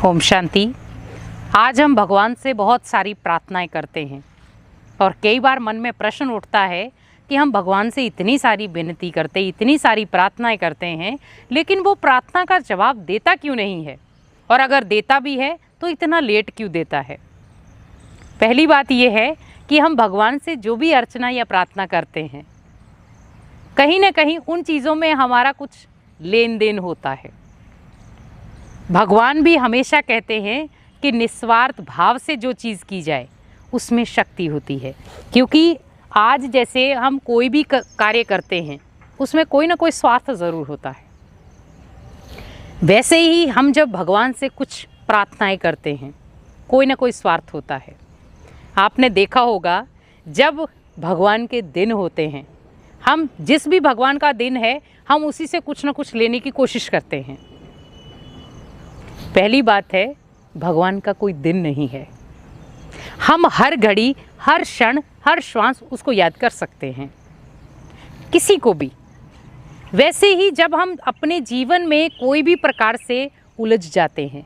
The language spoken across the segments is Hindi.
ओम शांति। आज हम भगवान से बहुत सारी प्रार्थनाएं करते हैं और कई बार मन में प्रश्न उठता है कि हम भगवान से इतनी सारी विनती करते, इतनी सारी प्रार्थनाएं करते हैं, लेकिन वो प्रार्थना का जवाब देता क्यों नहीं है, और अगर देता भी है तो इतना लेट क्यों देता है। पहली बात यह है कि हम भगवान से जो भी अर्चना या प्रार्थना करते हैं, कहीं ना कहीं उन चीज़ों में हमारा कुछ लेन देन होता है। भगवान भी हमेशा कहते हैं कि निस्वार्थ भाव से जो चीज़ की जाए उसमें शक्ति होती है, क्योंकि आज जैसे हम कोई भी कार्य करते हैं उसमें कोई ना कोई स्वार्थ ज़रूर होता है। वैसे ही हम जब भगवान से कुछ प्रार्थनाएं करते हैं, कोई ना कोई स्वार्थ होता है। आपने देखा होगा जब भगवान के दिन होते हैं, हम जिस भी भगवान का दिन है हम उसी से कुछ ना कुछ लेने की कोशिश करते हैं। पहली बात है, भगवान का कोई दिन नहीं है। हम हर घड़ी, हर क्षण, हर श्वास उसको याद कर सकते हैं, किसी को भी। वैसे ही जब हम अपने जीवन में कोई भी प्रकार से उलझ जाते हैं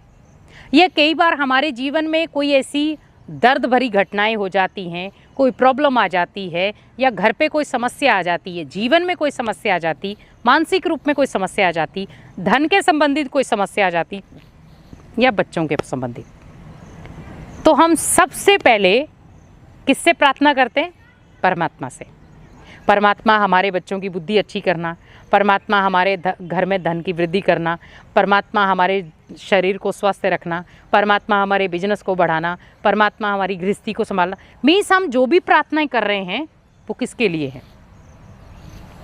या कई बार हमारे जीवन में कोई ऐसी दर्द भरी घटनाएं हो जाती हैं, कोई प्रॉब्लम आ जाती है या घर पे कोई समस्या आ जाती है, जीवन में कोई समस्या आ जाती, मानसिक रूप में कोई समस्या आ जाती, धन के संबंधित कोई समस्या आ जाती या बच्चों के संबंधित, तो हम सबसे पहले किससे प्रार्थना करते हैं? परमात्मा से। परमात्मा हमारे बच्चों की बुद्धि अच्छी करना, परमात्मा हमारे घर में धन की वृद्धि करना, परमात्मा हमारे शरीर को स्वस्थ रखना, परमात्मा हमारे बिजनेस को बढ़ाना, परमात्मा हमारी गृहस्थी को संभालना। मीन्स हम जो भी प्रार्थनाएं कर रहे हैं वो किसके लिए है?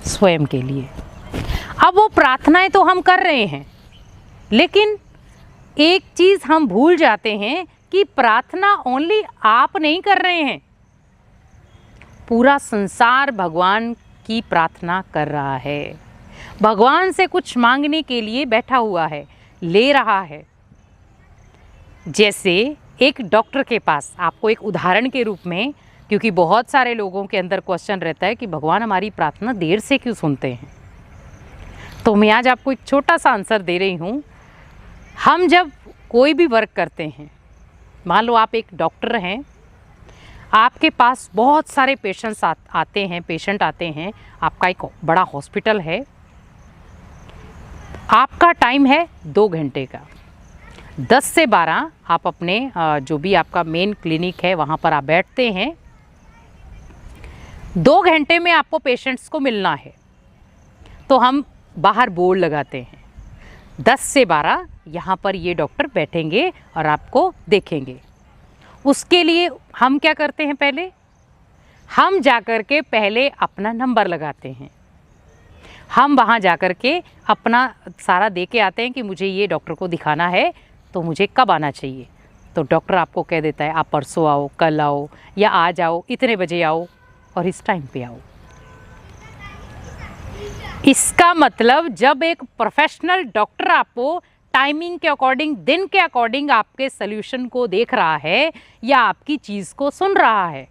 स्वयं के लिए। अब वो प्रार्थनाएं तो हम कर रहे हैं, लेकिन एक चीज़ हम भूल जाते हैं कि प्रार्थना ओनली आप नहीं कर रहे हैं, पूरा संसार भगवान की प्रार्थना कर रहा है। भगवान से कुछ मांगने के लिए बैठा हुआ है, ले रहा है। जैसे एक डॉक्टर के पास, आपको एक उदाहरण के रूप में, क्योंकि बहुत सारे लोगों के अंदर क्वेश्चन रहता है कि भगवान हमारी प्रार्थना देर से क्यों सुनते हैं, तो मैं आज आपको एक छोटा सा आंसर दे रही हूँ। हम जब कोई भी वर्क करते हैं, मान लो आप एक डॉक्टर हैं, आपके पास बहुत सारे पेशेंट आते हैं, आपका एक बड़ा हॉस्पिटल है, आपका टाइम है 2 घंटे का। 10 से 12 आप अपने जो भी आपका मेन क्लिनिक है वहाँ पर आप बैठते हैं। 2 घंटे में आपको पेशेंट्स को मिलना है, तो हम बाहर बोर्ड लगाते हैं 10 से 12 यहाँ पर ये डॉक्टर बैठेंगे और आपको देखेंगे। उसके लिए हम क्या करते हैं? पहले हम जाकर के पहले अपना नंबर लगाते हैं। हम वहाँ जाकर के अपना सारा दे के आते हैं कि मुझे ये डॉक्टर को दिखाना है, तो मुझे कब आना चाहिए। तो डॉक्टर आपको कह देता है आप परसों आओ, कल आओ, या आज आओ, इतने बजे आओ और इस टाइम पे आओ। इसका मतलब जब एक प्रोफेशनल डॉक्टर आपको टाइमिंग के अकॉर्डिंग, दिन के अकॉर्डिंग आपके सल्यूशन को देख रहा है या आपकी चीज़ को सुन रहा है,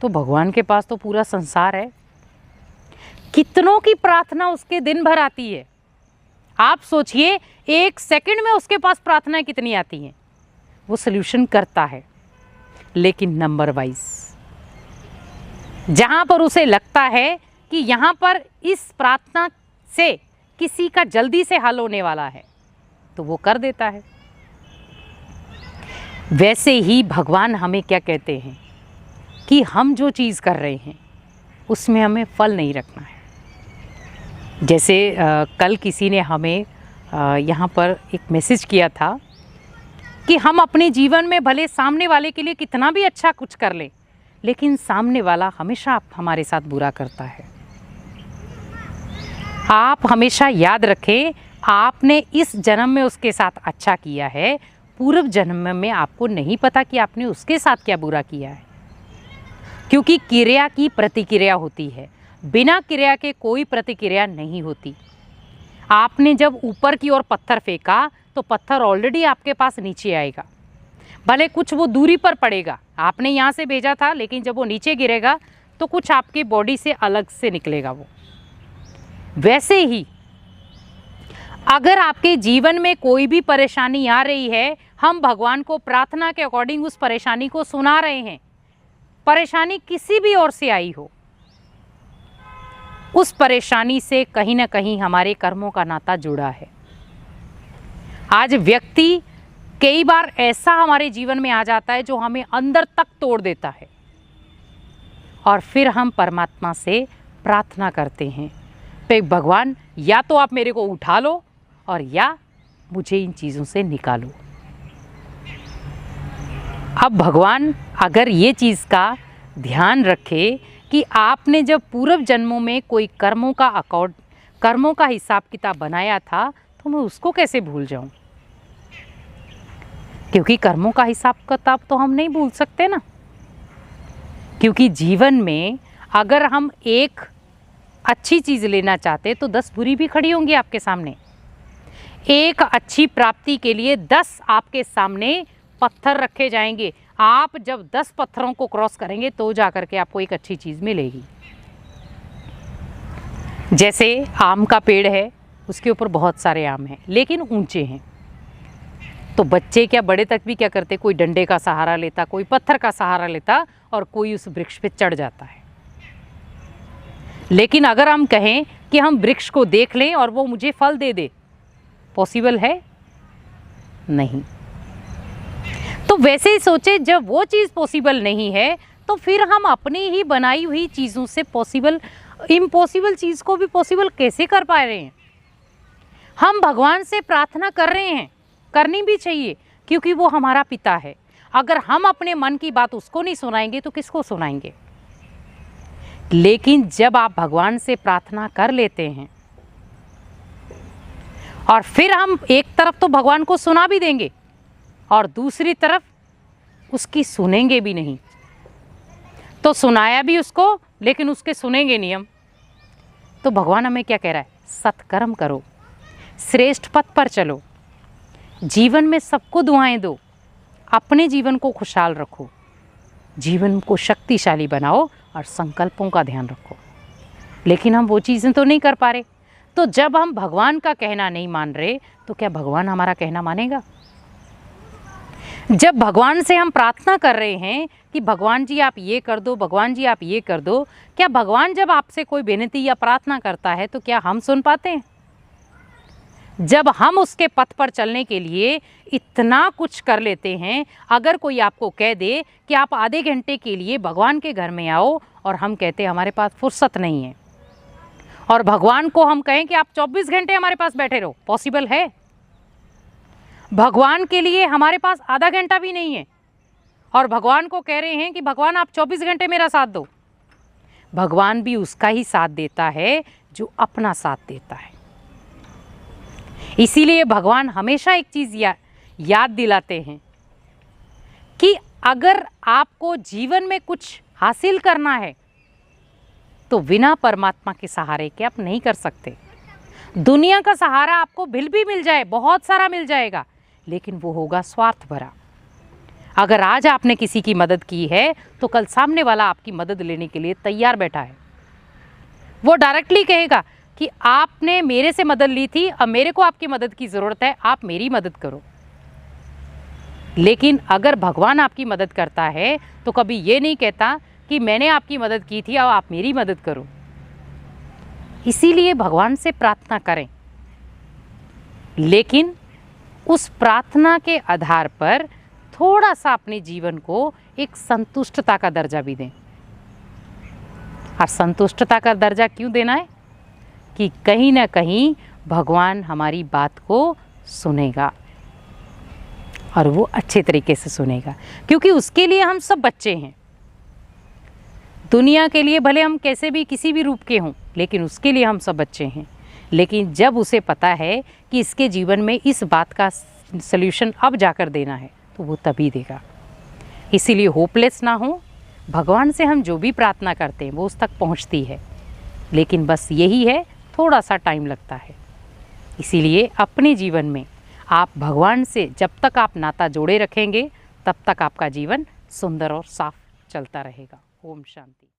तो भगवान के पास तो पूरा संसार है। कितनों की प्रार्थना उसके दिन भर आती है, आप सोचिए 1 सेकंड में उसके पास प्रार्थनाएं कितनी आती हैं। वो सल्यूशन करता है, लेकिन नंबर वाइज। जहाँ पर उसे लगता है कि यहाँ पर इस प्रार्थना से किसी का जल्दी से हल होने वाला है, तो वो कर देता है। वैसे ही भगवान हमें क्या कहते हैं कि हम जो चीज़ कर रहे हैं उसमें हमें फल नहीं रखना है। जैसे कल किसी ने हमें यहाँ पर एक मैसेज किया था कि हम अपने जीवन में भले सामने वाले के लिए कितना भी अच्छा कुछ कर लें, लेकिन सामने वाला हमेशा हमारे साथ बुरा करता है। आप हमेशा याद रखें, आपने इस जन्म में उसके साथ अच्छा किया है, पूर्व जन्म में आपको नहीं पता कि आपने उसके साथ क्या बुरा किया है, क्योंकि क्रिया की प्रतिक्रिया होती है, बिना क्रिया के कोई प्रतिक्रिया नहीं होती। आपने जब ऊपर की ओर पत्थर फेंका तो पत्थर ऑलरेडी आपके पास नीचे आएगा, भले कुछ वो दूरी पर पड़ेगा, आपने यहाँ से भेजा था, लेकिन जब वो नीचे गिरेगा तो कुछ आपकी बॉडी से अलग से निकलेगा वो। वैसे ही अगर आपके जीवन में कोई भी परेशानी आ रही है, हम भगवान को प्रार्थना के अकॉर्डिंग उस परेशानी को सुना रहे हैं। परेशानी किसी भी ओर से आई हो, उस परेशानी से कहीं ना कहीं हमारे कर्मों का नाता जुड़ा है। आज व्यक्ति कई बार ऐसा हमारे जीवन में आ जाता है जो हमें अंदर तक तोड़ देता है, और फिर हम परमात्मा से प्रार्थना करते हैं कि भगवान या तो आप मेरे को उठा लो और या मुझे इन चीज़ों से निकालो। अब भगवान अगर ये चीज़ का ध्यान रखे कि आपने जब पूर्व जन्मों में कोई कर्मों का हिसाब किताब बनाया था, तो मैं उसको कैसे भूल जाऊं? क्योंकि कर्मों का हिसाब किताब तो हम नहीं भूल सकते ना। क्योंकि जीवन में अगर हम एक अच्छी चीज़ लेना चाहते तो 10 बुरी भी खड़ी होंगी आपके सामने। एक अच्छी प्राप्ति के लिए 10 आपके सामने पत्थर रखे जाएंगे। आप जब 10 पत्थरों को क्रॉस करेंगे तो जाकर के आपको एक अच्छी चीज़ मिलेगी। जैसे आम का पेड़ है, उसके ऊपर बहुत सारे आम हैं लेकिन ऊंचे हैं, तो बच्चे क्या बड़े तक भी क्या करते, कोई डंडे का सहारा लेता, कोई पत्थर का सहारा लेता और कोई उस वृक्ष पे चढ़ जाता है। लेकिन अगर हम कहें कि हम वृक्ष को देख लें और वो मुझे फल दे दे, पॉसिबल है? नहीं। तो वैसे ही सोचे, जब वो चीज़ पॉसिबल नहीं है तो फिर हम अपनी ही बनाई हुई चीज़ों से इम्पॉसिबल चीज़ को भी पॉसिबल कैसे कर पा रहे हैं? हम भगवान से प्रार्थना कर रहे हैं, करनी भी चाहिए, क्योंकि वो हमारा पिता है। अगर हम अपने मन की बात उसको नहीं सुनाएंगे तो किसको सुनाएंगे? लेकिन जब आप भगवान से प्रार्थना कर लेते हैं और फिर हम एक तरफ तो भगवान को सुना भी देंगे और दूसरी तरफ उसकी सुनेंगे भी नहीं, तो सुनाया भी उसको लेकिन उसके सुनेंगे नहीं हम, तो भगवान हमें क्या कह रहा है? सत्कर्म करो, श्रेष्ठ पथ पर चलो, जीवन में सबको दुआएं दो, अपने जीवन को खुशहाल रखो, जीवन को शक्तिशाली बनाओ और संकल्पों का ध्यान रखो। लेकिन हम वो चीज़ें तो नहीं कर पा रहे। तो जब हम भगवान का कहना नहीं मान रहे तो क्या भगवान हमारा कहना मानेगा? जब भगवान से हम प्रार्थना कर रहे हैं कि भगवान जी आप ये कर दो, भगवान जी आप ये कर दो, क्या भगवान जब आपसे कोई विनती या प्रार्थना करता है तो क्या हम सुन पाते हैं? जब हम उसके पथ पर चलने के लिए इतना कुछ कर लेते हैं, अगर कोई आपको कह दे कि आप आधे घंटे के लिए भगवान के घर में आओ और हम कहते हैं हमारे पास फुर्सत नहीं है, और भगवान को हम कहें कि आप 24 घंटे हमारे पास बैठे रहो, पॉसिबल है? भगवान के लिए हमारे पास आधा घंटा भी नहीं है और भगवान को कह रहे हैं कि भगवान आप 24 घंटे मेरा साथ दो। भगवान भी उसका ही साथ देता है जो अपना साथ देता है। इसीलिए भगवान हमेशा एक चीज़ याद दिलाते हैं कि अगर आपको जीवन में कुछ हासिल करना है तो बिना परमात्मा के सहारे के आप नहीं कर सकते। दुनिया का सहारा आपको भी मिल जाए, बहुत सारा मिल जाएगा, लेकिन वो होगा स्वार्थ भरा। अगर आज आपने किसी की मदद की है तो कल सामने वाला आपकी मदद लेने के लिए तैयार बैठा है। वो डायरेक्टली कहेगा कि आपने मेरे से मदद ली थी, अब मेरे को आपकी मदद की ज़रूरत है, आप मेरी मदद करो। लेकिन अगर भगवान आपकी मदद करता है तो कभी ये नहीं कहता कि मैंने आपकी मदद की थी, अब आप मेरी मदद करो। इसीलिए भगवान से प्रार्थना करें, लेकिन उस प्रार्थना के आधार पर थोड़ा सा अपने जीवन को एक संतुष्टता का दर्जा भी दें। और संतुष्टता का दर्जा क्यों देना है? कि कहीं ना कहीं भगवान हमारी बात को सुनेगा और वो अच्छे तरीके से सुनेगा, क्योंकि उसके लिए हम सब बच्चे हैं। दुनिया के लिए भले हम कैसे भी किसी भी रूप के हों, लेकिन उसके लिए हम सब बच्चे हैं। लेकिन जब उसे पता है कि इसके जीवन में इस बात का सल्यूशन अब जाकर देना है तो वो तभी देगा। इसीलिए होपलेस ना हो। भगवान से हम जो भी प्रार्थना करते हैं वो उस तक पहुंचती है, लेकिन बस यही है, थोड़ा सा टाइम लगता है। इसीलिए अपने जीवन में आप भगवान से जब तक आप नाता जोड़े रखेंगे तब तक आपका जीवन सुंदर और साफ चलता रहेगा। ओम शांति।